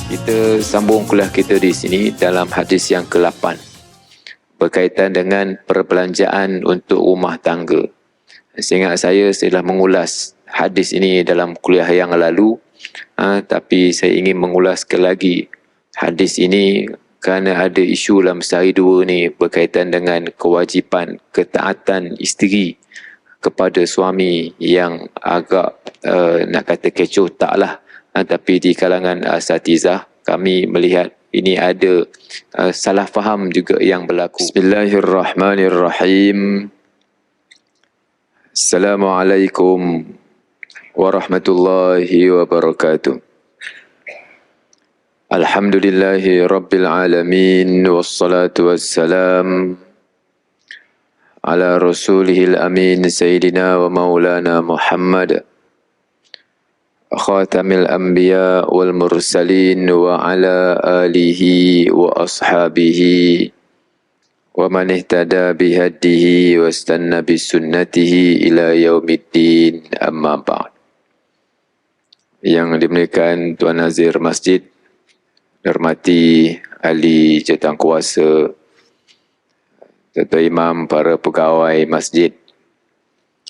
Kita sambung kuliah kita di sini dalam hadis yang ke-8 berkaitan dengan perbelanjaan untuk rumah tangga. Seingat saya telah mengulas hadis ini dalam kuliah yang lalu, tapi saya ingin mengulas sekali lagi hadis ini kerana ada isu dalam sehari dua ni berkaitan dengan kewajipan ketaatan isteri kepada suami yang agak nak kata kecoh taklah, tapi di kalangan asatizah kami melihat ini ada salah faham juga yang berlaku. Bismillahirrahmanirrahim. Assalamualaikum warahmatullahi wabarakatuh. Alhamdulillahi rabbil alamin, wassalatu wassalam ala rasulihil amin sayyidina wa maulana Muhammad khatamil anbiya wal mursalin wa ala alihi wa ashabihi wa man ihtada bihadihi wa istanna bisunnatihi ila yaumiddin, amma ba'd. Yang dimuliakan Tuan Nazir Masjid, hormati ahli jawatankuasa, Tuan Imam, para pegawai masjid,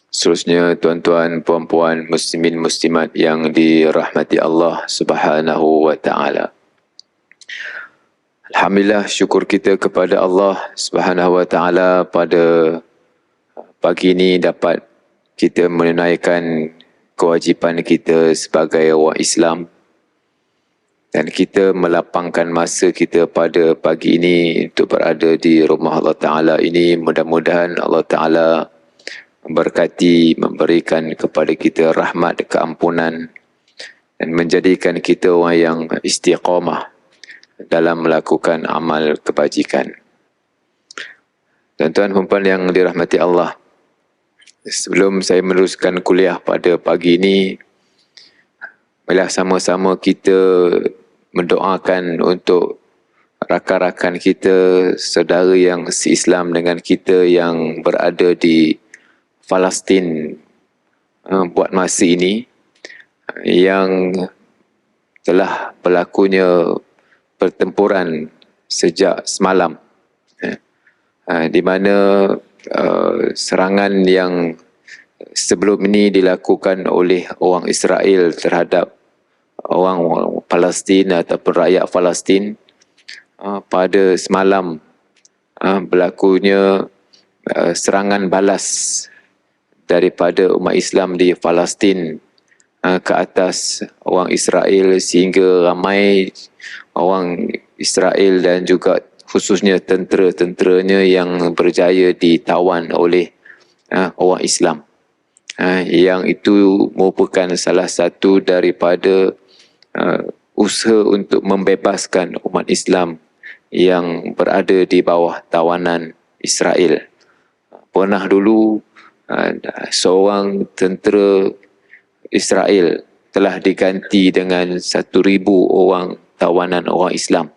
seterusnya tuan-tuan, puan-puan, muslimin, muslimat yang dirahmati Allah Subhanahu wa ta'ala. Alhamdulillah, syukur kita kepada Allah Subhanahu wa ta'ala pada pagi ini dapat kita menunaikan kewajipan kita sebagai orang Islam, dan kita melapangkan masa kita pada pagi ini untuk berada di rumah Allah Ta'ala ini. Mudah-mudahan Allah Ta'ala memberkati, memberikan kepada kita rahmat, keampunan, dan menjadikan kita orang yang istiqamah dalam melakukan amal kebajikan. Tuan-tuan, puan-puan yang dirahmati Allah, sebelum saya meneruskan kuliah pada pagi ini, marilah sama-sama kita mendoakan untuk rakan-rakan kita, saudara yang se-Islam dengan kita yang berada di Palestin buat masa ini, yang telah berlakunya pertempuran sejak semalam, di mana serangan yang sebelum ini dilakukan oleh orang Israel terhadap orang Palestin ataupun rakyat Palestin, pada semalam berlakunya serangan balas daripada umat Islam di Palestin ke atas orang Israel, sehingga ramai orang Israel dan juga khususnya tentera-tenteranya yang berjaya ditawan oleh orang Islam. Yang itu merupakan salah satu daripada usaha untuk membebaskan umat Islam yang berada di bawah tawanan Israel. Pernah dulu seorang tentera Israel telah diganti dengan 1,000 orang tawanan orang Islam.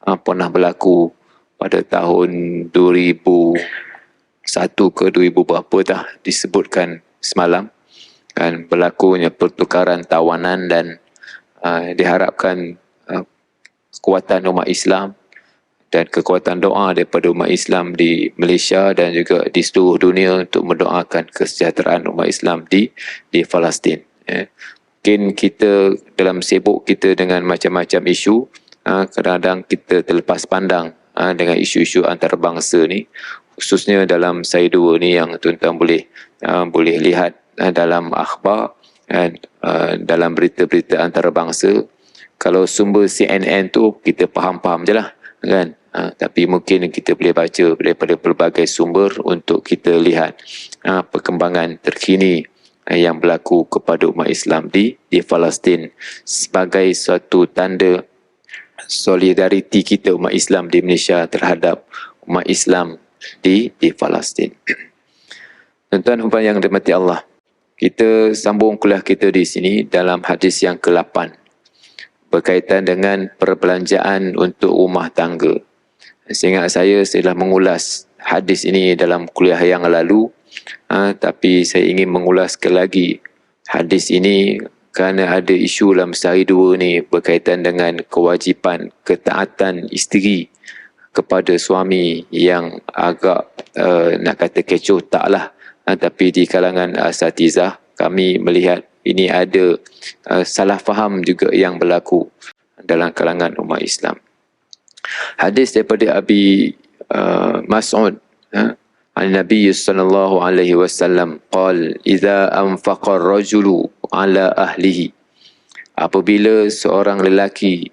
Pernah berlaku pada tahun 2001 ke 2000 berapa dah disebutkan semalam, kan, berlakunya pertukaran tawanan, dan diharapkan kekuatan umat Islam dan kekuatan doa daripada umat Islam di Malaysia dan juga di seluruh dunia untuk mendoakan kesejahteraan umat Islam di Palestin. Mungkin kita dalam sibuk kita dengan macam-macam isu, kadang-kadang kita terlepas pandang dengan isu-isu antarabangsa ni, khususnya dalam saya dua ni yang tuan-tuan boleh lihat dalam akhbar, dalam berita-berita antarabangsa. Kalau sumber CNN tu kita faham-faham je lah, kan? Tapi mungkin kita boleh baca daripada pelbagai sumber untuk kita lihat perkembangan terkini yang berlaku kepada umat Islam di Palestin, sebagai suatu tanda solidariti kita umat Islam di Malaysia terhadap umat Islam di Palestin. Tuan-tuan puan yang dirahmati Allah, kita sambung kuliah kita di sini dalam hadis yang ke-8 berkaitan dengan perbelanjaan untuk rumah tangga. Seingat saya telah mengulas hadis ini dalam kuliah yang lalu, tapi saya ingin mengulas sekali lagi hadis ini kerana ada isu dalam sehari dua ni berkaitan dengan kewajipan ketaatan isteri kepada suami yang agak nak kata kecoh taklah, tapi di kalangan asatizah kami melihat ini ada salah faham juga yang berlaku dalam kalangan umat Islam. Hadis daripada Abi Mas'ud An-Nabi sallallahu alaihi wasallam qala idza anfaqa ar-rajulu ala ahlihi, apabila seorang lelaki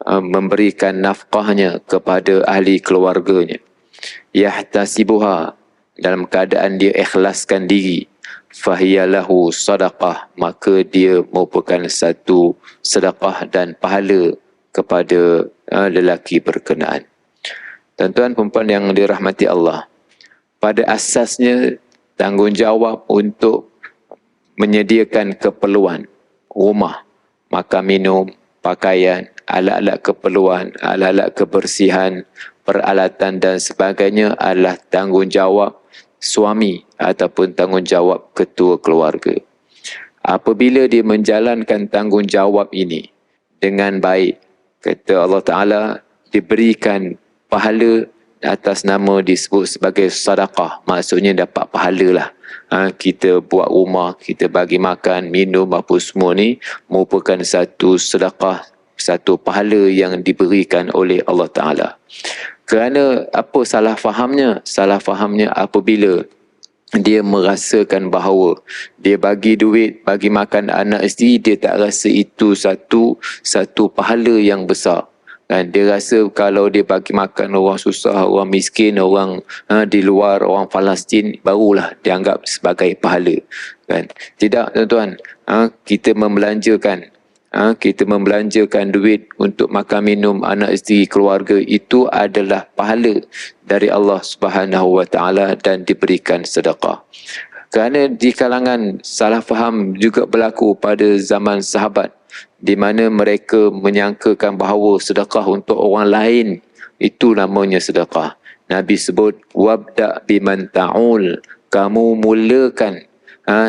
memberikan nafkahnya kepada ahli keluarganya, yahtasibuha, dalam keadaan dia ikhlaskan diri, fahiyalahu sadaqah, maka dia merupakan satu sedekah dan pahala kepada lelaki berkenaan. Tuan-tuan perempuan yang dirahmati Allah, pada asasnya tanggungjawab untuk menyediakan keperluan rumah, makan minum, pakaian, alat-alat keperluan, alat-alat kebersihan, peralatan dan sebagainya adalah tanggungjawab suami ataupun tanggungjawab ketua keluarga. Apabila dia menjalankan tanggungjawab ini dengan baik, kata Allah Ta'ala, diberikan pahala atas nama disebut sebagai sedekah, maksudnya dapat pahala lah. Kita buat rumah, kita bagi makan, minum, apa semua ni merupakan satu sedekah, satu pahala yang diberikan oleh Allah Ta'ala. Kerana apa salah fahamnya? Salah fahamnya apabila dia merasakan bahawa dia bagi duit, bagi makan anak isteri, dia tak rasa itu satu pahala yang besar. Kan? Dia rasa kalau dia bagi makan orang susah, orang miskin, orang di luar, orang Palestin, barulah dianggap sebagai pahala. Kan? Tidak, tuan-tuan. Kita membelanjakan duit untuk makan minum anak isteri keluarga, itu adalah pahala dari Allah Subhanahu Wa Taala dan diberikan sedekah. Kerana di kalangan salah faham juga berlaku pada zaman sahabat, di mana mereka menyangkakan bahawa sedekah untuk orang lain itu namanya sedekah. Nabi sebut wabda biman ta'ul, kamu mulakan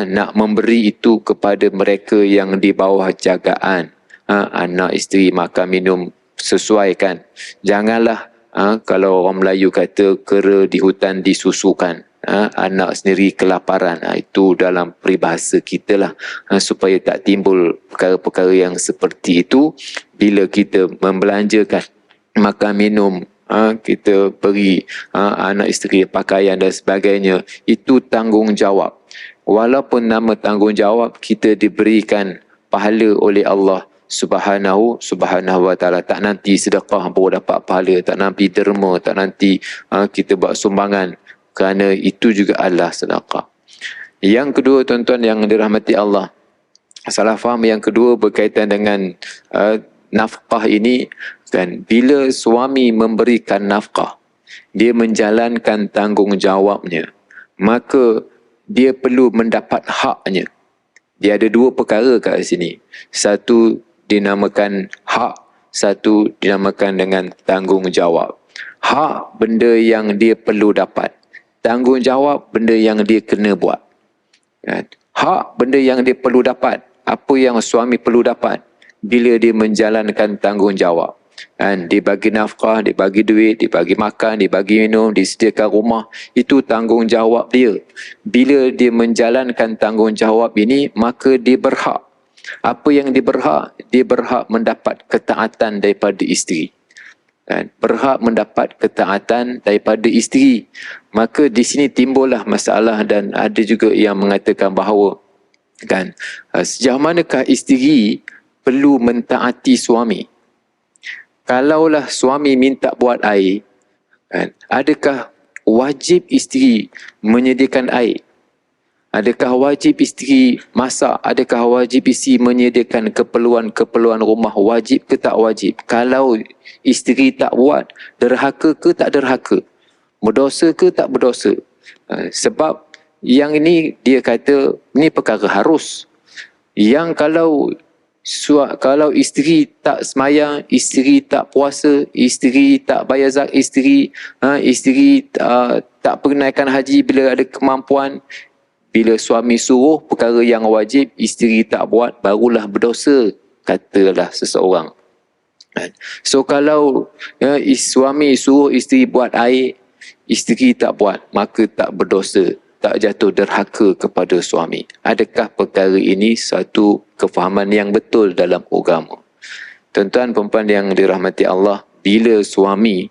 nak memberi itu kepada mereka yang di bawah jagaan. Anak isteri makan minum sesuaikan. Janganlah kalau orang Melayu kata kera di hutan disusukan, anak sendiri kelaparan. Itu dalam peribahasa kita lah, supaya tak timbul perkara-perkara yang seperti itu. Bila kita membelanjakan makan minum, kita beri anak isteri pakaian dan sebagainya, itu tanggungjawab. Walaupun nama tanggungjawab, kita diberikan pahala oleh Allah Subhanahu Wa Taala. Tak nanti sedekah baru dapat pahala, tak nanti derma, tak nanti kita buat sumbangan, kerana itu juga adalah sedekah. Yang kedua, tuan-tuan yang dirahmati Allah, salah faham yang kedua berkaitan dengan nafkah ini. Kan, bila suami memberikan nafkah, dia menjalankan tanggungjawabnya, maka dia perlu mendapat haknya. Dia ada dua perkara kat sini. Satu dinamakan hak, satu dinamakan dengan tanggungjawab. Hak, benda yang dia perlu dapat. Tanggungjawab, benda yang dia kena buat. Hak, benda yang dia perlu dapat. Apa yang suami perlu dapat bila dia menjalankan tanggungjawab. Dia bagi nafkah, dia bagi duit, dia bagi makan, dia bagi minum, disediakan rumah. Itu tanggungjawab dia. Bila dia menjalankan tanggungjawab ini, maka dia berhak. Apa yang dia berhak? Dia berhak mendapat ketaatan daripada isteri. Berhak mendapat ketaatan daripada isteri. Maka di sini timbullah masalah, dan ada juga yang mengatakan bahawa sejauh manakah isteri perlu mentaati suami? Kalaulah suami minta buat air, adakah wajib isteri menyediakan air? Adakah wajib isteri masak? Adakah wajib isteri menyediakan keperluan-keperluan rumah? Wajib ke tak wajib? Kalau isteri tak buat, derhaka ke tak derhaka? Berdosa ke tak berdosa? Sebab yang ini dia kata ni perkara harus. Yang kalau isteri tak semayang, isteri tak puasa, isteri tak bayar zakat, isteri tak pergi naikkan haji bila ada kemampuan, bila suami suruh perkara yang wajib, isteri tak buat, barulah berdosa, katalah seseorang. So kalau suami suruh isteri buat air, isteri tak buat, maka tak berdosa, tak jatuh derhaka kepada suami. Adakah perkara ini satu kefahaman yang betul dalam agama? Tuan-tuan perempuan yang dirahmati Allah, bila suami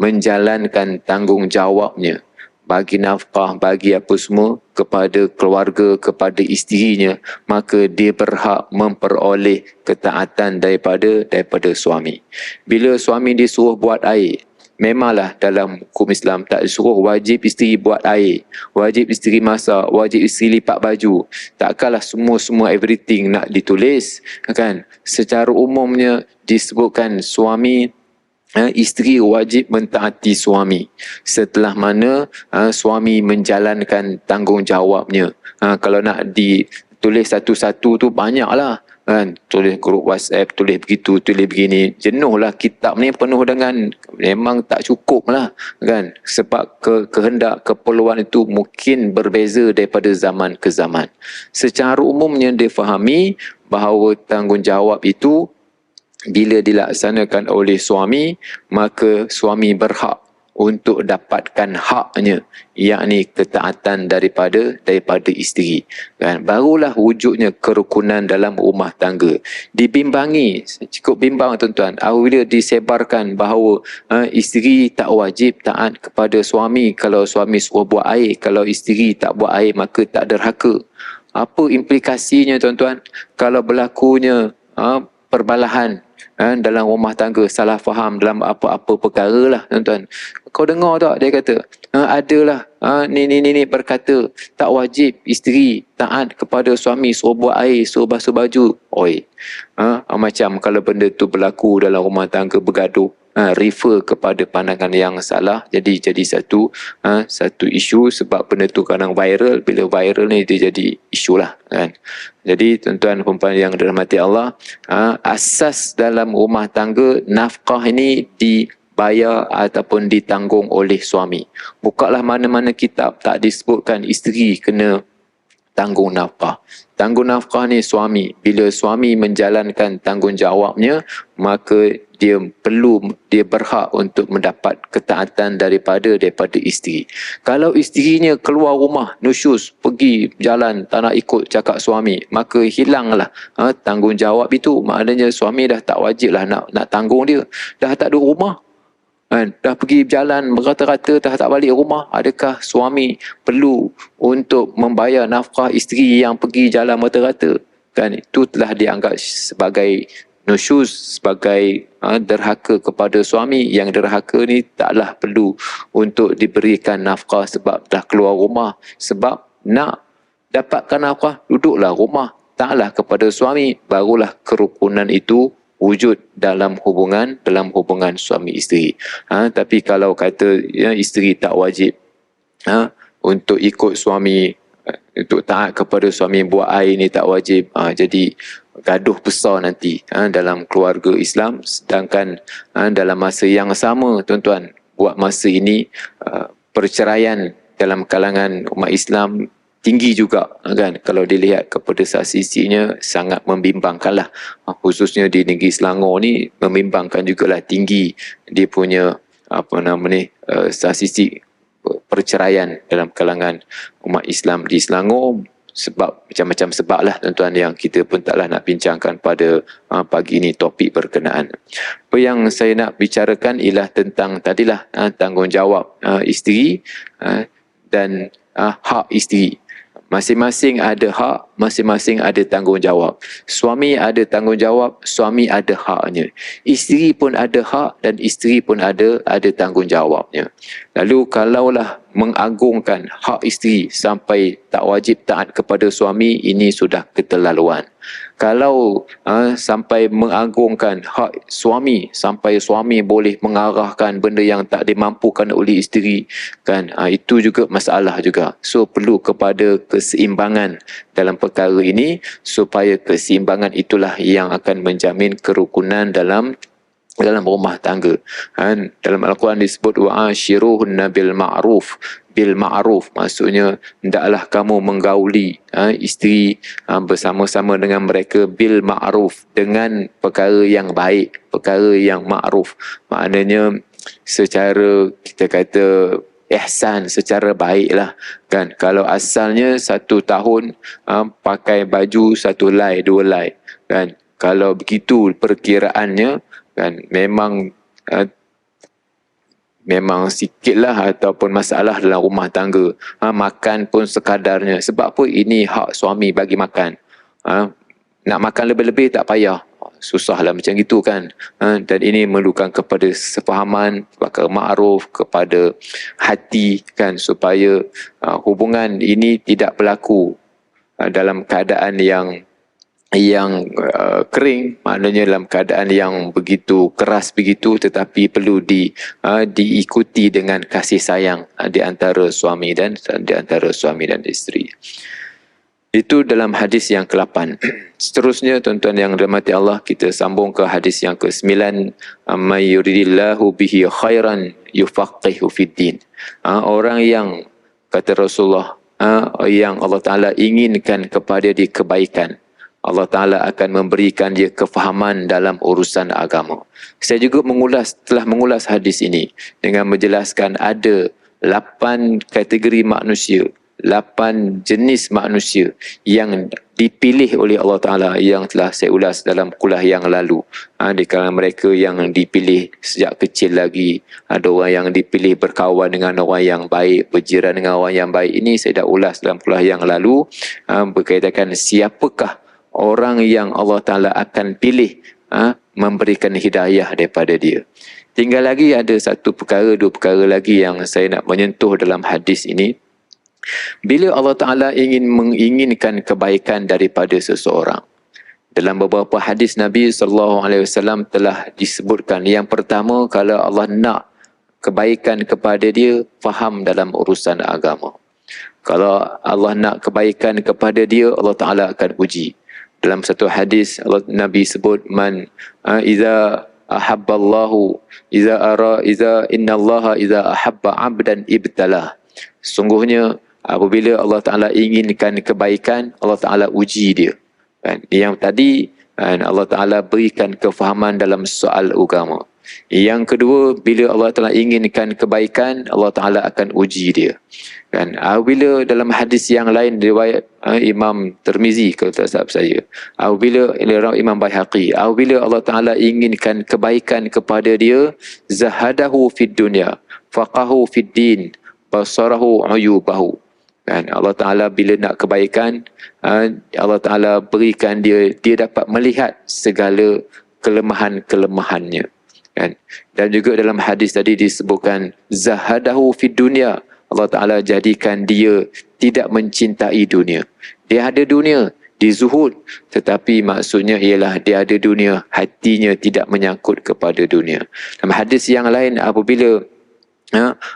menjalankan tanggungjawabnya, bagi nafkah, bagi apa semua kepada keluarga, kepada isterinya, maka dia berhak memperoleh ketaatan daripada suami. Bila suami disuruh buat air, memanglah dalam hukum Islam tak disuruh wajib isteri buat air, wajib isteri masak, wajib isteri lipat baju. Takkanlah semua everything nak ditulis, kan? Secara umumnya disebutkan suami, isteri wajib mentaati suami setelah mana suami menjalankan tanggungjawabnya. Kalau nak ditulis satu-satu tu banyaklah, kan? Tulis grup WhatsApp, tulis begitu, tulis begini, jenuhlah kitab ni, penuh dengan, memang tak cukup lah, kan? Sebab kehendak, keperluan itu mungkin berbeza daripada zaman ke zaman. Secara umumnya difahami bahawa tanggungjawab itu bila dilaksanakan oleh suami, maka suami berhak untuk dapatkan haknya, yakni ketaatan daripada isteri, kan? Barulah wujudnya kerukunan dalam rumah tangga. Dibimbangi, cukup bimbang tuan-tuan, apabila disebarkan bahawa isteri tak wajib taat kepada suami. Kalau suami suruh buat air, kalau isteri tak buat air, maka tak derhaka. Apa implikasinya tuan-tuan? Kalau berlakunya perbalahan dalam rumah tangga, salah faham dalam apa-apa perkara lah tuan-tuan. Kau dengar tak dia kata, adalah ni berkata tak wajib isteri taat kepada suami, suruh buat air, suruh basuh baju. Oi, macam kalau benda tu berlaku dalam rumah tangga bergaduh, refer kepada pandangan yang salah, jadi satu isu. Sebab benda tu kadang viral, bila viral ni dia jadi isu lah, kan? Jadi tuan-tuan perempuan yang dirahmati Allah, asas dalam rumah tangga, nafkah ini dibayar ataupun ditanggung oleh suami. Bukalah mana-mana kitab tak disebutkan isteri kena tanggung nafkah. Tanggung nafkah ni suami. Bila suami menjalankan tanggungjawabnya, maka dia berhak untuk mendapat ketaatan daripada isteri. Kalau isterinya keluar rumah, nusyus, pergi jalan, tak nak ikut cakap suami, maka hilanglah tanggungjawab itu. Maknanya suami dah tak wajib lah nak tanggung dia. Dah tak ada rumah, kan? Dah pergi berjalan berkata-kata, tak balik rumah. Adakah suami perlu untuk membayar nafkah isteri yang pergi jalan berkata-kata? Kan? Itu telah dianggap sebagai nusyuz, sebagai derhaka kepada suami. Yang derhaka ni taklah perlu untuk diberikan nafkah sebab dah keluar rumah. Sebab nak dapatkan nafkah, duduklah rumah, taklah kepada suami. Barulah kerukunan itu wujud dalam hubungan suami isteri. Tapi kalau kata isteri tak wajib untuk ikut suami, untuk taat kepada suami, buat air ni tak wajib, jadi gaduh besar nanti dalam keluarga Islam. Sedangkan dalam masa yang sama tuan-tuan, buat masa ini perceraian dalam kalangan umat Islam tinggi juga, kan? Kalau dilihat kepada sisinya sangat membimbangkanlah, khususnya di negeri Selangor ni membimbangkan jugalah, tinggi dia punya sisi perceraian dalam kalangan umat Islam di Selangor. Sebab macam-macam sebab lah tuan-tuan, yang kita pun taklah nak bincangkan pada pagi ini topik berkenaan. Apa yang saya nak bicarakan ialah tentang tadilah tanggungjawab isteri dan hak isteri. Masing-masing ada hak, masing-masing ada tanggungjawab. Suami ada tanggungjawab, suami ada haknya. Isteri pun ada hak dan isteri pun ada tanggungjawabnya. Lalu kalaulah mengagungkan hak isteri sampai tak wajib taat kepada suami, ini sudah keterlaluan. Kalau sampai mengagungkan hak suami sampai suami boleh mengarahkan benda yang tak dimampukan oleh isteri, kan, itu juga masalah juga. So perlu kepada keseimbangan dalam perkara ini, supaya keseimbangan itulah yang akan menjamin kerukunan dalam rumah tangga. Dalam Al-Quran disebut wa'ashiruhunna bil ma'ruf, bil ma'ruf, maksudnya hendaklah kamu menggauli isteri bersama-sama dengan mereka bil ma'ruf, dengan perkara yang baik, perkara yang ma'ruf, maknanya secara kita kata ihsan, secara baiklah kan. Kalau asalnya 1 tahun pakai baju 1 helai 2 helai kan, kalau begitu perkiraannya kan, memang sikitlah ataupun masalah dalam rumah tangga. Makan pun sekadarnya. Sebab apa? Ini hak suami bagi makan. Nak makan lebih-lebih tak payah. Susahlah macam gitu kan. Dan ini memerlukan kepada sefahaman, kepada ma'ruf, kepada hati kan, supaya hubungan ini tidak berlaku dalam keadaan yang kering, maknanya dalam keadaan yang begitu keras begitu, tetapi perlu diikuti dengan kasih sayang di antara suami dan isteri. Itu dalam hadis yang ke-8. Seterusnya tuan-tuan yang dirahmati Allah, kita sambung ke hadis yang ke-9. May yuridillahu bihi khairan yufaqihu fiddin. Orang yang, kata Rasulullah, yang Allah Ta'ala inginkan kepada dia kebaikan, Allah Ta'ala akan memberikan dia kefahaman dalam urusan agama. Saya juga telah mengulas hadis ini dengan menjelaskan ada 8 kategori manusia, 8 jenis manusia yang dipilih oleh Allah Ta'ala, yang telah saya ulas dalam kuliah yang lalu. Di kalangan mereka yang dipilih sejak kecil lagi, ada orang yang dipilih berkawan dengan orang yang baik, berjiran dengan orang yang baik. Ini saya dah ulas dalam kuliah yang lalu, berkaitan siapakah orang yang Allah Ta'ala akan pilih memberikan hidayah daripada dia. Tinggal lagi ada 1 perkara, 2 perkara lagi yang saya nak menyentuh dalam hadis ini. Bila Allah Ta'ala menginginkan kebaikan daripada seseorang, dalam beberapa hadis Nabi SAW telah disebutkan, yang pertama, kalau Allah nak kebaikan kepada dia, faham dalam urusan agama. Kalau Allah nak kebaikan kepada dia, Allah Ta'ala akan uji. Dalam satu hadis Nabi sebut, iza ahabballahu innallaha iza ahabba 'abdan ibtalah. Sungguhnya apabila Allah Ta'ala inginkan kebaikan, Allah Ta'ala uji dia. Yang tadi Allah Ta'ala berikan kefahaman dalam soal agama. Yang kedua, bila Allah Ta'ala inginkan kebaikan, Allah Ta'ala akan uji dia. Bila dalam hadis yang lain riwayat Imam Tirmizi, kalau tak salah saya, bila Imam Baihaqi, bila Allah Ta'ala inginkan kebaikan kepada dia, zahadahu fid dunya, faqahu fid din, basarahu uyubahu. Allah Ta'ala bila nak kebaikan, Allah Ta'ala berikan dia dapat melihat segala kelemahan-kelemahannya. Dan juga dalam hadis tadi disebutkan zahadahu fid dunya, Allah Ta'ala jadikan dia tidak mencintai dunia. Dia ada dunia, dia zuhud, tetapi maksudnya ialah dia ada dunia, hatinya tidak menyangkut kepada dunia. Dalam hadis yang lain, apabila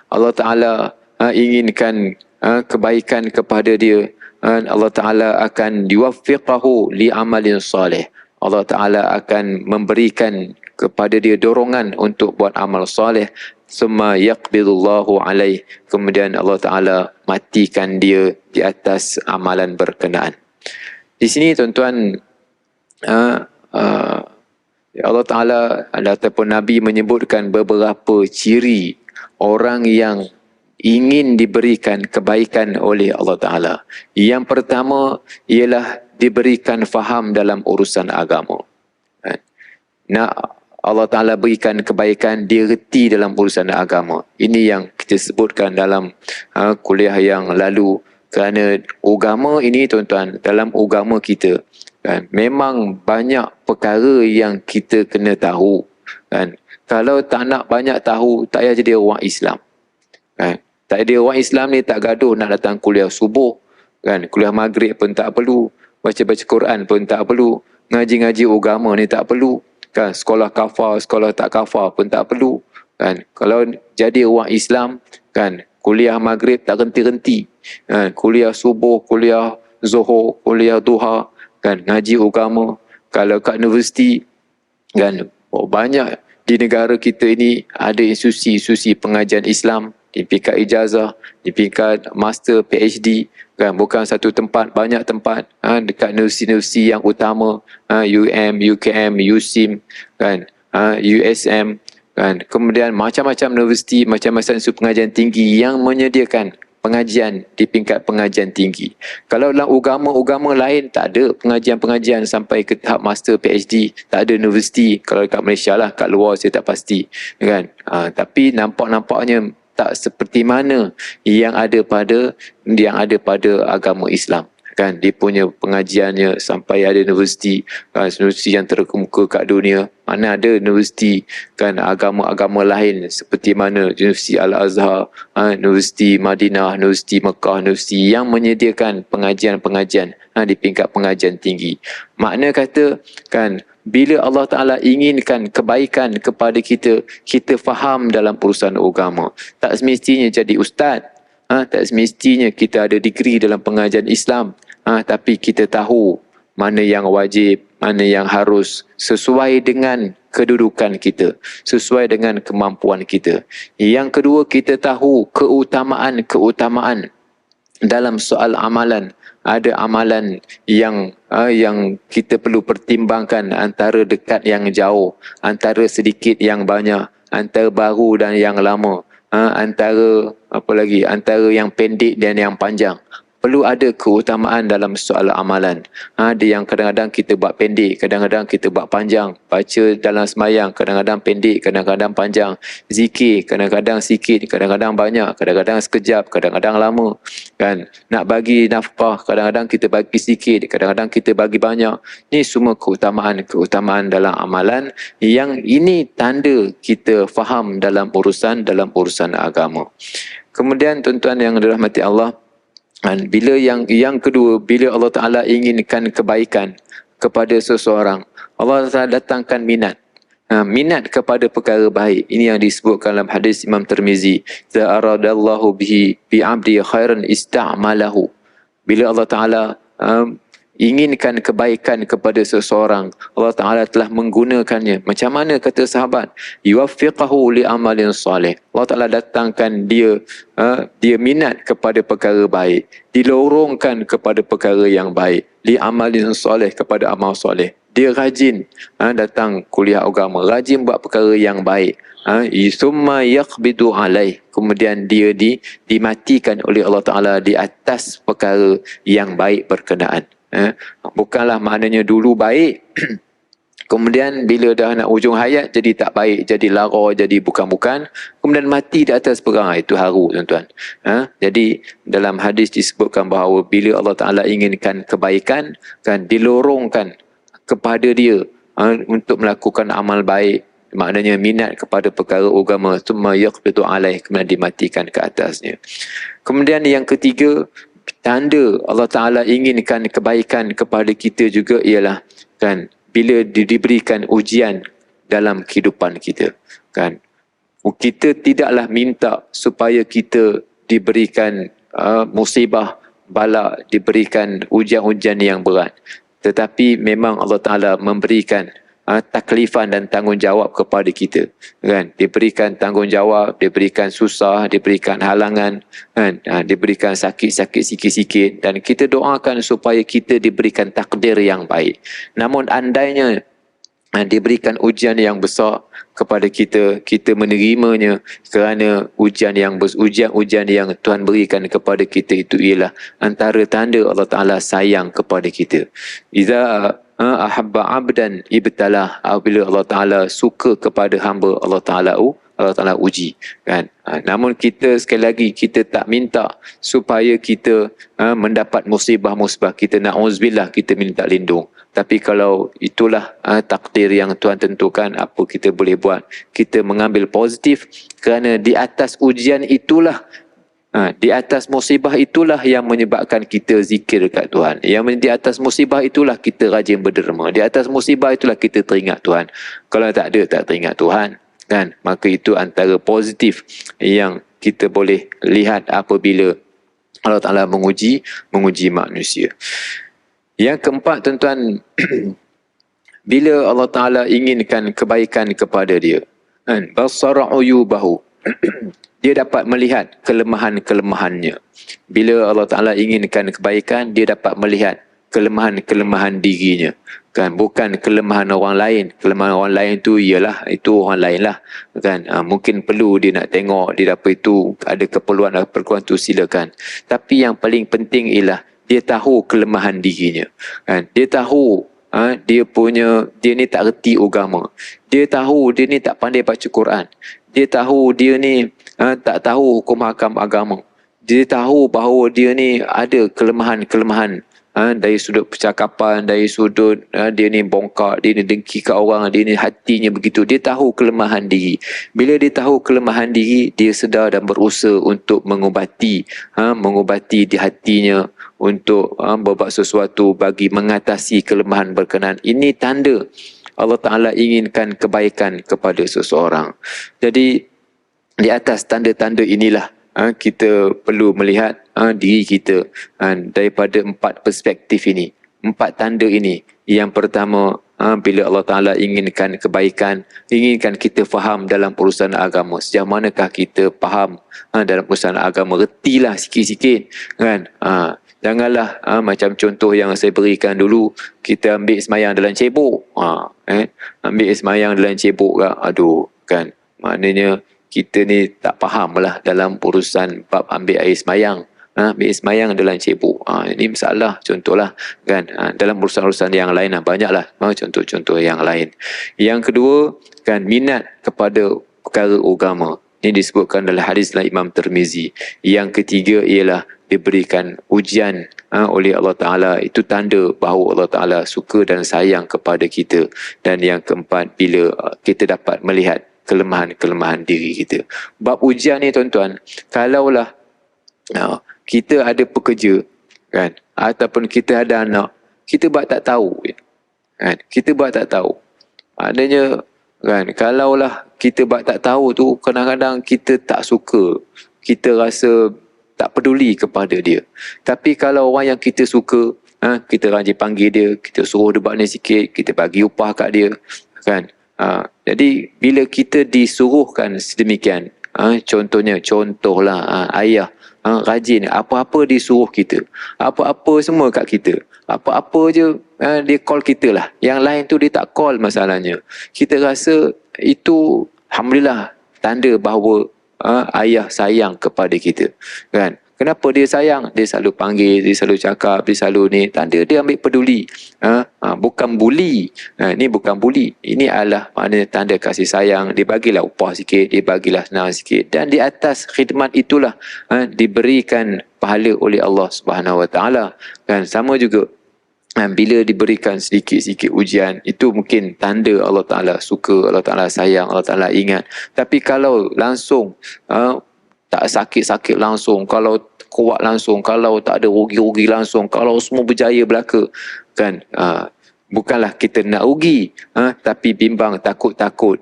Allah Ta'ala inginkan kebaikan kepada dia, Allah Ta'ala akan yuwaffiqahu li amalin salih. Allah Ta'ala akan memberikan kepada dia dorongan untuk buat amal soleh. Summa yaqbidullahu alaih, kemudian Allah Ta'ala matikan dia di atas amalan berkenaan. Di sini tuan-tuan, Allah Ta'ala ataupun Nabi menyebutkan beberapa ciri orang yang ingin diberikan kebaikan oleh Allah Ta'ala. Yang pertama ialah diberikan faham dalam urusan agama. Nak Allah Ta'ala berikan kebaikan, dia reti dalam urusan agama. Ini yang kita sebutkan dalam kuliah yang lalu. Kerana agama ini tuan-tuan, dalam agama kita, memang banyak perkara yang kita kena tahu. Kalau tak nak banyak tahu, tak payah jadi orang Islam. Tak ada orang Islam ni tak gaduh nak datang kuliah subuh. Kuliah maghrib pun tak perlu. Baca-baca Quran pun tak perlu. Ngaji-ngaji agama ni tak perlu. Sekolah kafar, sekolah tak kafar pun tak perlu. Kalau jadi orang Islam, kuliah maghrib tak henti-henti. Kuliah subuh, kuliah zuhur, kuliah duha, ngaji agama. Kalau kat universiti, banyak di negara kita ini ada institusi pengajian Islam. di peringkat ijazah, di peringkat master, PhD, kan, bukan satu tempat, banyak tempat, dekat universiti-universiti yang utama, UKM, USIM, kan, USM, kan, kemudian macam-macam universiti, macam-macam institut pengajian tinggi yang menyediakan pengajian di peringkat pengajian tinggi. Kalau dalam agama lain tak ada pengajian-pengajian sampai ke tahap master, PhD, tak ada universiti. Kalau dekat Malaysia lah, kat luar saya tak pasti, kan. Tapi nampaknya tak seperti mana yang ada pada agama Islam, kan. Dia punya pengajiannya sampai ada universiti, kan, universiti yang terkemuka kat dunia. Mana ada universiti, kan, agama-agama lain seperti mana Universiti Al-Azhar, Universiti Madinah, Universiti Mekah, universiti yang menyediakan pengajian-pengajian di peringkat pengajian tinggi. Makna kata, kan, bila Allah Ta'ala inginkan kebaikan kepada kita, kita faham dalam urusan agama. Tak semestinya jadi ustaz, tak semestinya kita ada degree dalam pengajian Islam, tapi kita tahu mana yang wajib, mana yang harus, sesuai dengan kedudukan kita, sesuai dengan kemampuan kita. Yang kedua, kita tahu keutamaan dalam soal amalan. Ada amalan yang kita perlu pertimbangkan, antara dekat yang jauh, antara sedikit yang banyak, antara baru dan yang lama, antara yang pendek dan yang panjang. Perlu ada keutamaan dalam soal amalan. Ada yang kadang-kadang kita buat pendek, kadang-kadang kita buat panjang. Baca dalam sembahyang, kadang-kadang pendek, kadang-kadang panjang. Zikir, kadang-kadang sikit, kadang-kadang banyak, kadang-kadang sekejap, kadang-kadang lama. Kan? Nak bagi nafkah, kadang-kadang kita bagi sikit, kadang-kadang kita bagi banyak. Ini semua keutamaan dalam amalan, yang ini tanda kita faham dalam urusan agama. Kemudian tuan-tuan yang dirahmati Allah, bila yang kedua, bila Allah Ta'ala inginkan kebaikan kepada seseorang, Allah Ta'ala datangkan minat. Minat kepada perkara baik. Ini yang disebutkan dalam hadis Imam Tirmizi. Za aradallahu bi 'abdi khairan ista'malahu. Bila Allah Ta'ala inginkan kebaikan kepada seseorang, Allah Ta'ala telah menggunakannya. Macam mana kata sahabat? Yuwaffiqahu li amalin salih. Allah Ta'ala datangkan dia minat kepada perkara baik, dilorongkan kepada perkara yang baik, li amalin salih, kepada amal soleh. Dia rajin datang kuliah agama, rajin buat perkara yang baik. Summa yaqbidu alaih, kemudian dia dimatikan oleh Allah Ta'ala di atas perkara yang baik berkenaan. Bukanlah maknanya dulu baik kemudian bila dah nak ujung hayat jadi tak baik, jadi lara, jadi bukan-bukan, kemudian mati di atas perang. Itu haru, tuan-tuan. Jadi dalam hadis disebutkan bahawa bila Allah Ta'ala inginkan kebaikan, kan, dilorongkan kepada dia untuk melakukan amal baik. Maknanya minat kepada perkara agama, summa yaqbidu alaih, kemudian dimatikan ke atasnya. Kemudian yang ketiga, tanda Allah Ta'ala inginkan kebaikan kepada kita juga ialah, kan, bila diberikan ujian dalam kehidupan kita, kan. Kita tidaklah minta supaya kita diberikan musibah, bala, diberikan ujian-ujian yang berat. Tetapi memang Allah Ta'ala memberikan taklifan dan tanggungjawab kepada kita, kan. Diberikan tanggungjawab, diberikan susah, diberikan halangan, kan. Diberikan sakit-sakit sikit-sikit, dan kita doakan supaya kita diberikan takdir yang baik. Namun andainya diberikan ujian yang besar kepada kita, kita menerimanya kerana ujian yang Tuhan berikan kepada kita itu ialah antara tanda Allah Ta'ala sayang kepada kita. Iza ahabba abdan ibtalah, apabila Allah Ta'ala suka kepada hamba, Allah Ta'ala uji, kan. Namun kita, sekali lagi, kita tak minta supaya kita mendapat musibah-musibah. Kita na'udzubillah, kita minta lindung. Tapi kalau itulah takdir yang Tuhan tentukan, apa kita boleh buat? Kita mengambil positif, kerana di atas ujian itulah, di atas musibah itulah yang menyebabkan kita zikir dekat Tuhan. Di atas musibah itulah kita rajin berderma. Di atas musibah itulah kita teringat Tuhan. Kalau tak ada, tak teringat Tuhan, kan. Maka itu antara positif yang kita boleh lihat apabila Allah Ta'ala menguji manusia. Yang keempat, tuan-tuan, bila Allah Ta'ala inginkan kebaikan kepada dia, kan, basara uyubahu, dia dapat melihat kelemahan-kelemahannya. Bila Allah Ta'ala inginkan kebaikan, dia dapat melihat kelemahan-kelemahan dirinya. Kan, bukan kelemahan orang lain. Kelemahan orang lain tu ialah itu orang lain lah. Kan, mungkin perlu dia nak tengok dia dapat itu ada keperluan tu silakan. Tapi yang paling penting ialah dia tahu kelemahan dirinya. Kan, dia tahu dia ni tak reti agama. Dia tahu dia ni tak pandai baca Quran. Dia tahu dia ni tak tahu hukum hakam agama. Dia tahu bahawa dia ni ada kelemahan-kelemahan dari sudut percakapan, dari sudut dia ni bongkak, dia ni dengki kat orang, dia ni hatinya begitu. Dia tahu kelemahan diri. Bila dia tahu kelemahan diri, dia sedar dan berusaha untuk mengubati di hatinya, untuk berbuat sesuatu bagi mengatasi kelemahan berkenaan. Ini tanda Allah Ta'ala inginkan kebaikan kepada seseorang. Jadi di atas tanda-tanda inilah kita perlu melihat diri kita daripada 4 perspektif ini, 4 tanda ini. Yang pertama, bila Allah Ta'ala inginkan kebaikan, inginkan kita faham dalam urusan agama. Sejauh manakah kita faham dalam urusan agama? Retilah sikit-sikit, kan? Janganlah macam contoh yang saya berikan dulu, kita ambil semayang dalam cebok. Ambil semayang dalam cebok kah? Aduh, kan? Maknanya kita ni tak faham lah dalam urusan bab ambil air semayang. Ambil semayang dalam cebok. Ini masalah, contohlah, kan? Dalam urusan-urusan yang lain banyaklah contoh-contoh yang lain. Yang kedua, kan, minat kepada perkara agama. Ini disebutkan dalam hadis dalam Imam Tirmizi. Yang ketiga ialah diberikan ujian oleh Allah Ta'ala. Itu tanda bahawa Allah Ta'ala suka dan sayang kepada kita. Dan yang keempat, bila kita dapat melihat kelemahan-kelemahan diri kita. Bab ujian ni, tuan-tuan, kalaulah kita ada pekerja, kan, ataupun kita ada anak, kita buat tak tahu, kan, kita buat tak tahu. Maknanya, kan, kalaulah kita buat tak tahu tu, kadang-kadang kita tak suka, kita rasa tak peduli kepada dia. Tapi kalau orang yang kita suka, kita rajin panggil dia, kita suruh dia buat ni sikit, kita bagi upah kat dia, kan. Jadi bila kita disuruhkan sedemikian, contohlah ayah rajin apa-apa disuruh kita, apa-apa semua kat kita, apa-apa je dia call kita lah, yang lain tu dia tak call. Masalahnya kita rasa itu alhamdulillah tanda bahawa ayah sayang kepada kita, kan. Kenapa dia sayang? Dia selalu panggil, dia selalu cakap, dia selalu ni. Tanda dia ambil peduli. Bukan buli. Ini bukan buli. Ini adalah maknanya tanda kasih sayang. Dia bagilah upah sikit, dia bagilah senang sikit. Dan di atas khidmat itulah diberikan pahala oleh Allah Subhanahu Wa Taala. Kan, sama juga bila diberikan sedikit-sedikit ujian, itu mungkin tanda Allah Ta'ala suka, Allah Ta'ala sayang, Allah Ta'ala ingat. Tapi kalau langsung tak sakit-sakit langsung, kalau kuat langsung, kalau tak ada rugi-rugi langsung, kalau semua berjaya belaka, kan, bukanlah kita nak rugi, tapi bimbang, takut-takut,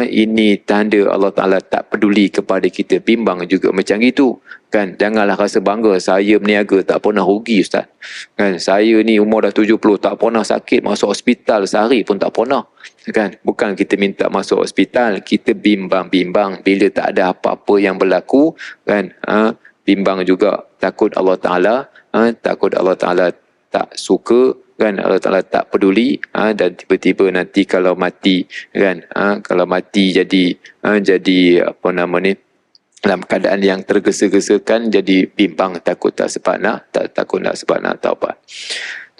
ini tanda Allah Ta'ala tak peduli kepada kita. Bimbang juga macam itu, kan. Janganlah rasa bangga, saya berniaga tak pernah rugi, Ustaz, kan. Saya ni umur dah 70 tak pernah sakit, masuk hospital sehari pun tak pernah, kan. Bukan kita minta masuk hospital, kita bimbang-bimbang bila tak ada apa-apa yang berlaku, kan. Bimbang juga, takut Allah Ta'ala tak suka, kan, Allah Ta'ala tak peduli, dan tiba-tiba nanti kalau mati, kan, kalau mati jadi apa nama ni, dalam keadaan yang tergesa-gesakan, jadi bimbang, takut takut nak sebab nak taubat.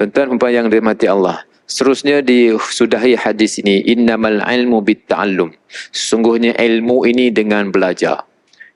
Tuan-tuan yang dirahmati Allah, seterusnya disudahi hadis ini, innamal ilmu bitta'allum. Sesungguhnya ilmu ini dengan belajar.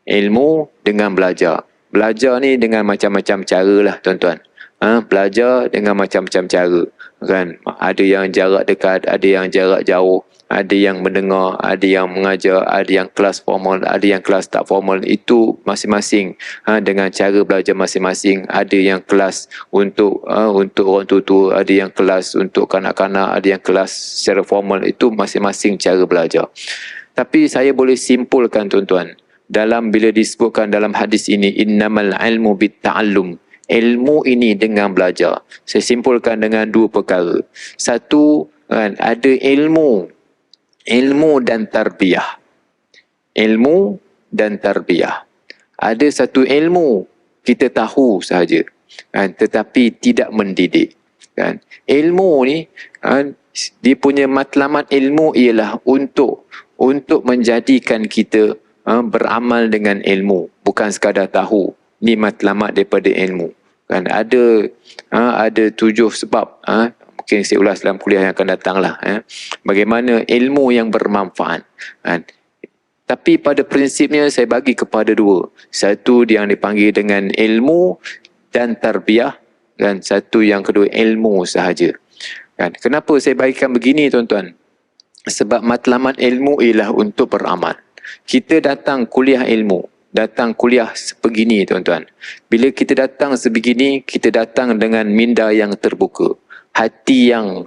Ilmu dengan belajar. Belajar ni dengan macam-macam cara lah, tuan-tuan. Belajar dengan macam-macam cara, kan. Ada yang jarak dekat, ada yang jarak jauh, ada yang mendengar, ada yang mengajar, ada yang kelas formal, ada yang kelas tak formal. Itu masing-masing dengan cara belajar masing-masing. Ada yang kelas untuk orang tua, ada yang kelas untuk kanak-kanak, ada yang kelas secara formal. Itu masing-masing cara belajar. Tapi saya boleh simpulkan, tuan-tuan, bila disebutkan dalam hadis ini, innamal ilmu bitta'allum, ilmu ini dengan belajar, saya simpulkan dengan 2 perkara. Satu, kan, ada ilmu dan tarbiyah. ilmu dan tarbiyah. Ada satu ilmu kita tahu sahaja, kan, tetapi tidak mendidik, kan. Ilmu ni, kan, dia punya matlamat ilmu ialah untuk menjadikan kita beramal dengan ilmu, bukan sekadar tahu. Ni matlamat daripada ilmu, kan. Ada 7 sebab, mungkin saya ulas dalam kuliah yang akan datang lah, bagaimana ilmu yang bermanfaat, kan. Tapi pada prinsipnya saya bagi kepada 2. Satu yang dipanggil dengan ilmu dan tarbiyah, dan satu yang kedua ilmu sahaja, kan. Kenapa saya bagikan begini, tuan-tuan? Sebab matlamat ilmu ialah untuk beramal. Kita datang kuliah ilmu, datang kuliah sebegini, tuan-tuan. Bila kita datang sebegini, kita datang dengan minda yang terbuka, hati yang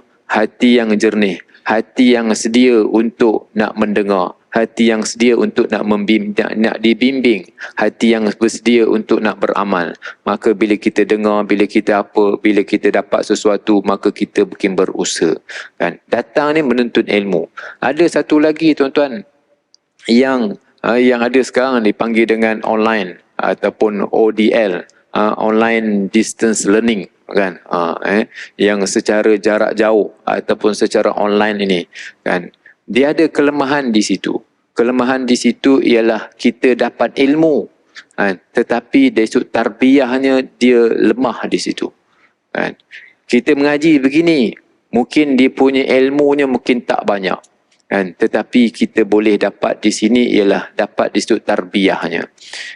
jernih, hati yang sedia untuk nak mendengar, hati yang sedia untuk nak dibimbing, hati yang bersedia untuk nak beramal. Maka bila kita dengar, bila kita dapat sesuatu, maka kita mungkin berusaha, kan. Datang ni menuntut ilmu. Ada satu lagi, tuan-tuan, yang ada sekarang dipanggil dengan online ataupun ODL, online distance learning, kan. Yang secara jarak jauh ataupun secara online ini, kan. Dia ada kelemahan di situ. Kelemahan di situ ialah kita dapat ilmu, kan, tetapi dari sudut tarbiyahnya dia lemah di situ, kan. Kita mengaji begini, mungkin dia punya ilmunya mungkin tak banyak, kan, tetapi kita boleh dapat di sini ialah dapat di sudut tarbiyahnya.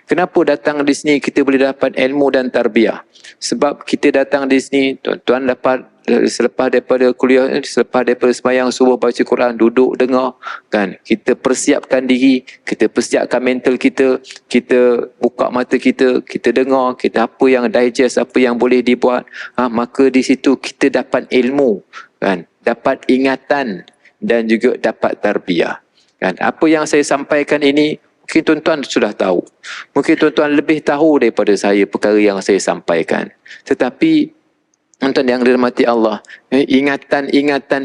Kenapa datang di sini kita boleh dapat ilmu dan tarbiyah? Sebab kita datang di sini, tuan-tuan dapat selepas daripada kuliah, selepas daripada sembahyang subuh, baca Quran, duduk dengar, kan. Kita persiapkan diri, kita persiapkan mental kita, kita buka mata kita, kita dengar, kita apa yang digest, apa yang boleh dibuat, maka di situ kita dapat ilmu, kan, dapat ingatan dan juga dapat tarbiyah, kan. Apa yang saya sampaikan ini mungkin tuan-tuan sudah tahu, mungkin tuan-tuan lebih tahu daripada saya perkara yang saya sampaikan, tetapi tuan-tuan yang dirahmati Allah, ingatan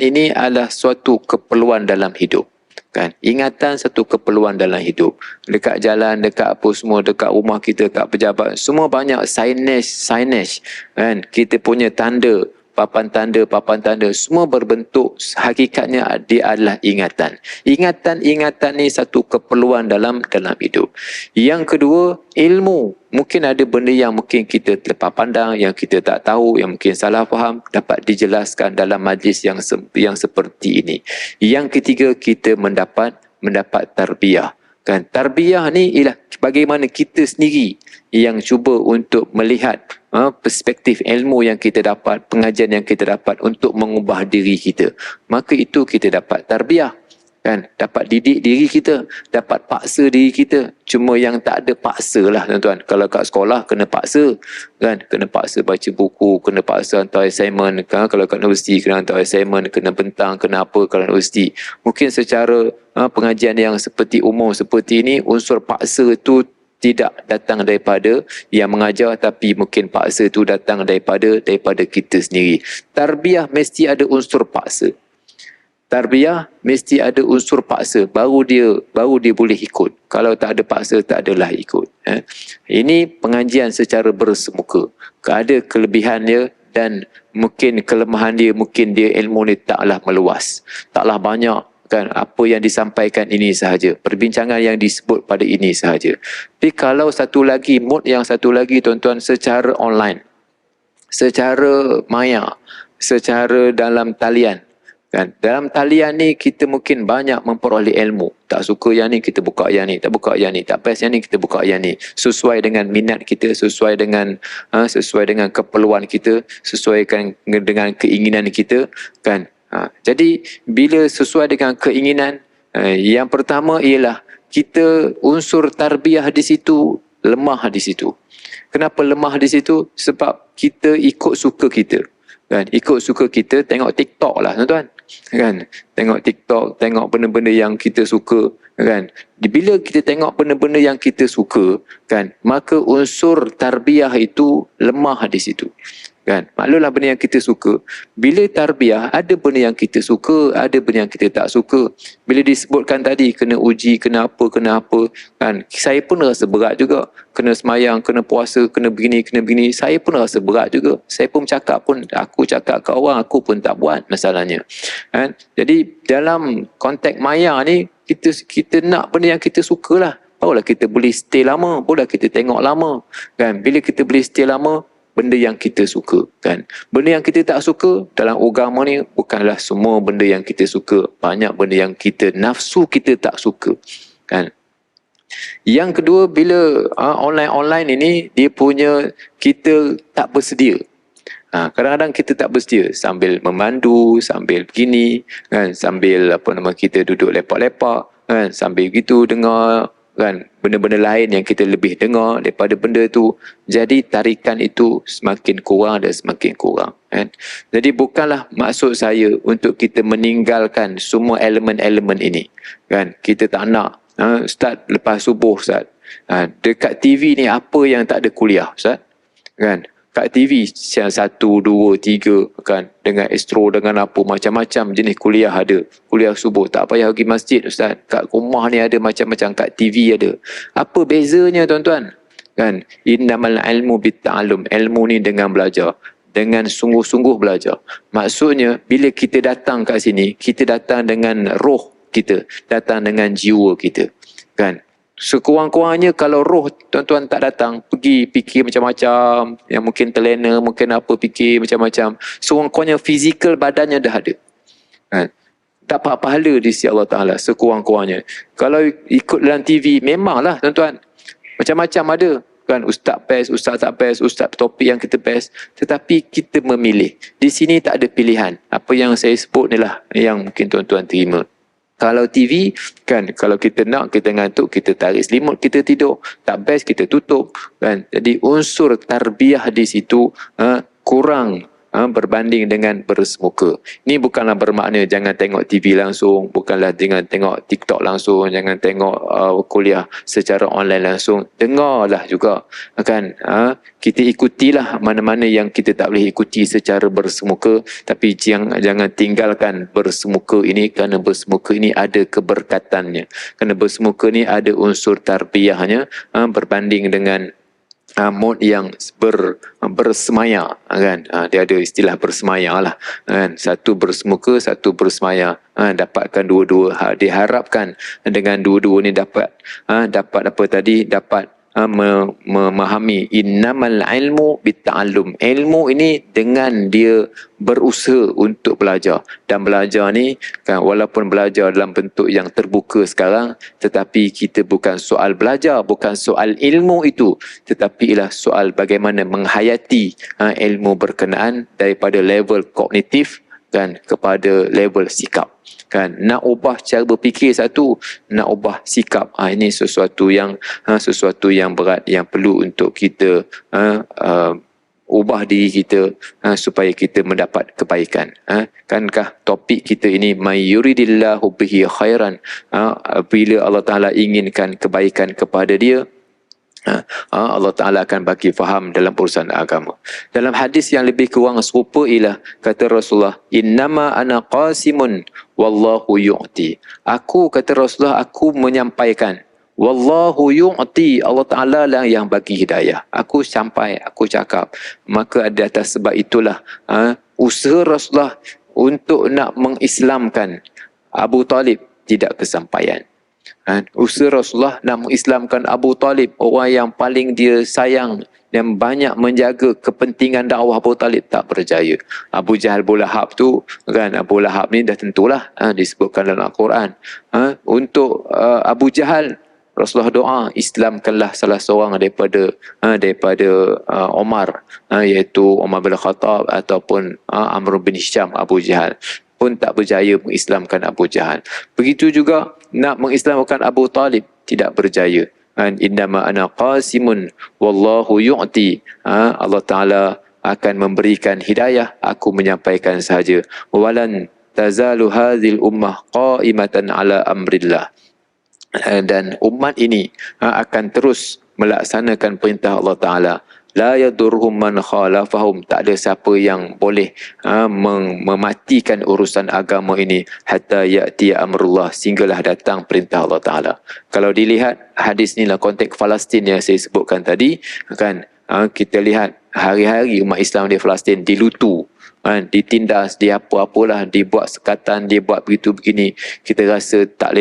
ini adalah suatu keperluan dalam hidup, kan. Ingatan satu keperluan dalam hidup. Dekat jalan, dekat apa semua, dekat rumah kita, dekat pejabat, semua banyak signage, kan. Kita punya tanda, papan tanda, semua berbentuk, hakikatnya dia adalah ingatan. Ingatan ni satu keperluan dalam hidup. Yang kedua, ilmu. Mungkin ada benda yang mungkin kita terlepas pandang, yang kita tak tahu, yang mungkin salah faham, dapat dijelaskan dalam majlis yang seperti ini. Yang ketiga, kita mendapat tarbiyah, kan. Tarbiyah ni ialah bagaimana kita sendiri yang cuba untuk melihat perspektif ilmu yang kita dapat, pengajian yang kita dapat untuk mengubah diri kita. Maka itu kita dapat tarbiyah, kan. Dapat didik diri kita, dapat paksa diri kita. Cuma yang tak ada paksa lah, tuan-tuan. Kalau kat sekolah kena paksa, kan. Kena paksa baca buku, kena paksa hantar assignment, kan. Kalau kat universiti kena hantar assignment, kena bentang, kena apa kalau universiti. Mungkin secara pengajian yang seperti umum seperti ini, unsur paksa itu tidak datang daripada yang mengajar, tapi mungkin paksa itu datang daripada kita sendiri. Tarbiyah mesti ada unsur paksa. Tarbiyah mesti ada unsur paksa, baru dia boleh ikut. Kalau tak ada paksa, tak adalah ikut. Ini pengajian secara bersemuka. Ada kelebihannya dan mungkin kelemahan dia, mungkin dia ilmu ni taklah meluas, taklah banyak, kan. Apa yang disampaikan ini sahaja, perbincangan yang disebut pada ini sahaja. Tapi kalau satu lagi, mode yang satu lagi, tuan-tuan, secara online, secara maya, secara dalam talian, kan. Dalam talian ni kita mungkin banyak memperoleh ilmu. Tak suka yang ni, kita buka yang ni. Tak buka yang ni, tak best yang ni, kita buka yang ni. Sesuai dengan minat kita, sesuai dengan keperluan kita, sesuai dengan keinginan kita, kan. Jadi bila sesuai dengan keinginan, yang pertama ialah kita unsur tarbiyah di situ lemah di situ. Kenapa lemah di situ? Sebab kita ikut suka kita, kan. Ikut suka kita, tengok TikTok lah, tuan-tuan, kan. Tengok TikTok, tengok benda-benda yang kita suka, kan. Bila kita tengok benda-benda yang kita suka, kan, maka unsur tarbiyah itu lemah di situ. kan. Maklumlah benda yang kita suka. Bila tarbiyah, ada benda yang kita suka, ada benda yang kita tak suka. Bila disebutkan tadi kena uji, kena apa kan, saya pun rasa berat juga. Kena semayang, kena puasa, kena begini, saya pun rasa berat juga. Saya pun aku cakap ke orang, aku pun tak buat masalahnya, kan. Jadi dalam konteks maya ni, kita nak benda yang kita sukalah. Barulah kita boleh stay lama, barulah kita tengok lama, kan. Bila kita boleh stay lama, benda yang kita suka, kan. Benda yang kita tak suka dalam agama ni bukanlah semua benda yang kita suka. Banyak benda yang nafsu kita tak suka, kan. Yang kedua, bila online ini dia punya, kita tak bersedia. Kadang-kadang kita tak bersedia, sambil memandu, sambil begini, kan, sambil kita duduk lepak-lepak, kan, sambil gitu dengar, kan, benda-benda lain yang kita lebih dengar daripada benda tu. Jadi tarikan itu semakin kurang dan semakin kurang, kan. Jadi bukanlah maksud saya untuk kita meninggalkan semua elemen-elemen ini, kan. Kita tak nak Ustaz lepas subuh, Ustaz, dekat TV ni apa yang tak ada kuliah, Ustaz, kan. Kat TV yang 1, 2, 3, kan, dengan Astro, dengan apa, macam-macam jenis kuliah ada. Kuliah subuh, tak payah pergi masjid, Ustaz. Kat rumah ni ada macam-macam, kat TV ada. Apa bezanya, tuan-tuan? Kan, innamal ilmu bitta'allum. Ilmu ni dengan belajar, dengan sungguh-sungguh belajar. Maksudnya, bila kita datang kat sini, kita datang dengan roh kita, datang dengan jiwa kita, kan. Sekurang-kurangnya kalau roh tuan-tuan tak datang, pergi fikir macam-macam, yang mungkin terlena, mungkin apa, fikir macam-macam, sekurang-kurangnya fizikal badannya dah ada, kan. Dapat pahala di sisi Allah Ta'ala sekurang-kurangnya. Kalau ikut dalam TV, memanglah tuan-tuan, macam-macam ada, kan. Ustaz best, ustaz tak best, ustaz topik yang kita best, tetapi kita memilih. Di sini tak ada pilihan. Apa yang saya sebut ni lah yang mungkin tuan-tuan terima. Kalau TV, kan, kalau kita nak, kita ngantuk, kita tarik selimut, kita tidur. Tak best, kita tutup, kan. Jadi unsur tarbiyah di situ kurang berbanding dengan bersemuka. Ini bukanlah bermakna jangan tengok TV langsung, bukanlah jangan tengok TikTok langsung, jangan tengok kuliah secara online langsung. Dengarlah juga, kan. Kita ikutilah mana-mana yang kita tak boleh ikuti secara bersemuka, tapi jangan tinggalkan bersemuka ini, kerana bersemuka ini ada keberkatannya, kerana bersemuka ini ada unsur tarbiyahnya, berbanding dengan mod yang bersemaya, kan. Dia ada istilah bersemaya lah, kan. Satu bersemuka, satu bersemaya, dapatkan dua-dua. Diharapkan dengan dua-dua ni dapat apa tadi, dapat memahami innamal ilmu bitta'allum. Ilmu ini dengan dia berusaha untuk belajar, dan belajar ni, kan, walaupun belajar dalam bentuk yang terbuka sekarang, tetapi kita bukan soal belajar, bukan soal ilmu itu, tetapi ialah soal bagaimana menghayati ilmu berkenaan daripada level kognitif, kan, kepada level sikap, kan. Nak ubah cara berfikir satu, nak ubah sikap, ini sesuatu yang berat, yang perlu untuk kita ubah diri kita, supaya kita mendapat kebaikan. Kankah topik kita ini may yuridillahu bihi khairan, bila Allah Ta'ala inginkan kebaikan kepada dia, Allah Ta'ala akan bagi faham dalam urusan agama. Dalam hadis yang lebih kurang serupa ialah kata Rasulullah, innama ana qasimun wallahu yu'ti. Aku, kata Rasulullah, aku menyampaikan, wallahu yu'ti, Allah Ta'ala lah yang bagi hidayah. Aku sampai, aku cakap. Maka di atas sebab itulah usaha Rasulullah untuk nak mengislamkan Abu Talib tidak kesampaian. Usaha Rasulullah nak mengislamkan Abu Talib, orang yang paling dia sayang, yang banyak menjaga kepentingan dakwah Abu Talib, tak berjaya. Abu Jahal, Abu Lahab tu, kan, Abu Lahab ni dah tentulah disebutkan dalam Al-Quran. Untuk Abu Jahal, Rasulullah doa, islamkanlah salah seorang daripada Omar, iaitu Omar bin Khattab ataupun Amr bin Hisham. Abu Jahal pun tak berjaya mengislamkan Abu Jahal. Begitu juga nak mengislamkan Abu Talib, tidak berjaya. Innama ana qasimun wallahu yu'ti. Allah Ta'ala akan memberikan hidayah, aku menyampaikan sahaja. Walan tazalu hadhil ummah qa'imatan ala amrillah. Dan umat ini akan terus melaksanakan perintah Allah Ta'ala, la yadurhum man khalafahum, tak ada siapa yang boleh mematikan urusan agama ini hatta ya'ti amrullah, sehinggalah datang perintah Allah Taala. Kalau dilihat hadis ni lah konteks Palestin yang saya sebutkan tadi kan, kita lihat hari-hari umat Islam di Palestin dilutu, ditindas, dia apa-apalah, dibuat sekatan, dia buat begitu begini. Kita rasa tak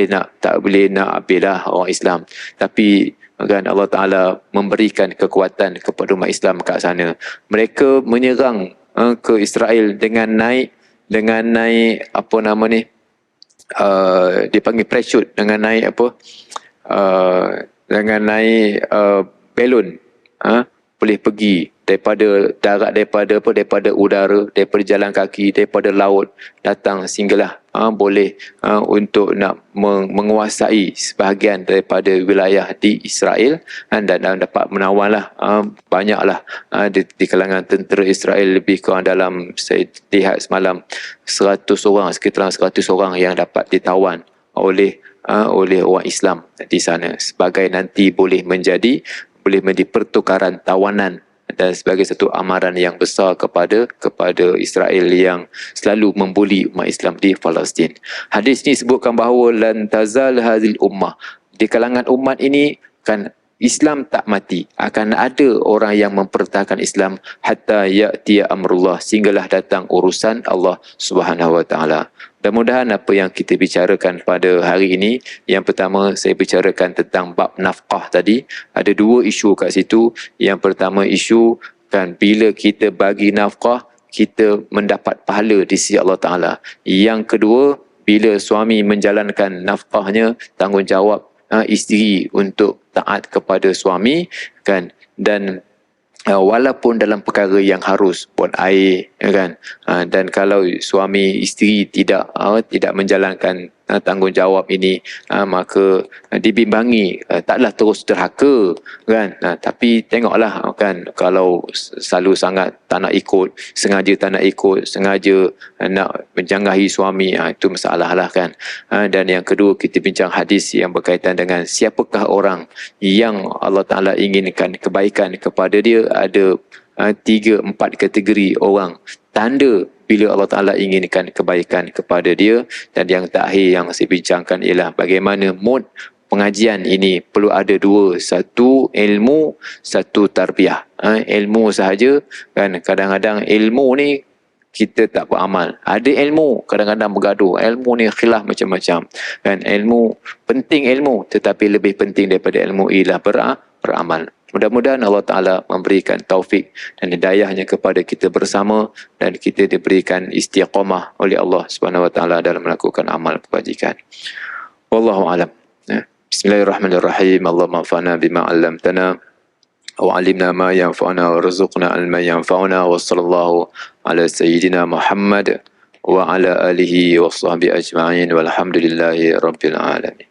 boleh nak habislah orang Islam. Tapi kan Allah Taala memberikan kekuatan kepada umat Islam kat sana. Mereka menyerang ke Israel dengan naik apa nama ni, dipanggil parachute, dengan naik apa, dengan naik balon, boleh pergi daripada darat, daripada udara, daripada jalan kaki, daripada laut, datang sehinggalah boleh untuk nak menguasai sebahagian daripada wilayah di Israel, dan dapat menawanlah banyaklah di kalangan tentera Israel, lebih kurang dalam, saya lihat semalam, 100 orang, sekitar 100 orang yang dapat ditawan oleh orang Islam di sana, sebagai nanti boleh menjadi pertukaran tawanan dan sebagai satu amaran yang besar kepada Israel yang selalu membuli umat Islam di Palestin. Hadis ni sebutkan bahawa lan tazal hadhil ummah, di kalangan umat ini kan Islam tak mati, akan ada orang yang mempertahankan Islam hatta ya'ti amrullah, sehinggalah datang urusan Allah Subhanahu wa taala. Mudah-mudahan apa yang kita bicarakan pada hari ini, yang pertama saya bicarakan tentang bab nafkah tadi, ada dua isu kat situ. Yang pertama isu kan, bila kita bagi nafkah kita mendapat pahala di sisi Allah Taala. Yang kedua, bila suami menjalankan nafkahnya, tanggungjawab isteri untuk taat kepada suami kan, dan walaupun dalam perkara yang harus, buat air kan, dan kalau suami isteri tidak menjalankan tanggungjawab ini, maka dibimbangi, taklah terus derhaka kan, tapi tengoklah kan, kalau selalu sangat tak nak ikut, sengaja nak menjanggahi suami, itu masalah lah kan. Dan yang kedua, kita bincang hadis yang berkaitan dengan siapakah orang yang Allah Ta'ala inginkan kebaikan kepada dia. Ada 3-4 kategori orang, tanda bila Allah Ta'ala inginkan kebaikan kepada dia. Dan yang terakhir yang saya bincangkan ialah bagaimana mod pengajian ini perlu ada dua, satu ilmu, satu tarbiyah. Ilmu sahaja kan, kadang-kadang ilmu ni kita tak beramal. Ada ilmu kadang-kadang bergaduh, ilmu ni khilaf macam-macam kan. Ilmu penting, ilmu, tetapi lebih penting daripada ilmu ialah beramal. Mudah-mudahan Allah Ta'ala memberikan taufik dan hidayahnya kepada kita bersama, dan kita diberikan istiqamah oleh Allah Subhanahu Wa Ta'ala dalam melakukan amal kebajikan. Wallahu a'lam. Bismillahirrahmanirrahim. Allahumma anfa'na bima 'allamtana wa 'allimna ma yanfa'una warzuqna ilman yanfa'una, wa sallallahu ala sayyidina Muhammad wa ala alihi wa sahbihi ajma'in, walhamdulillahi rabbil alamin.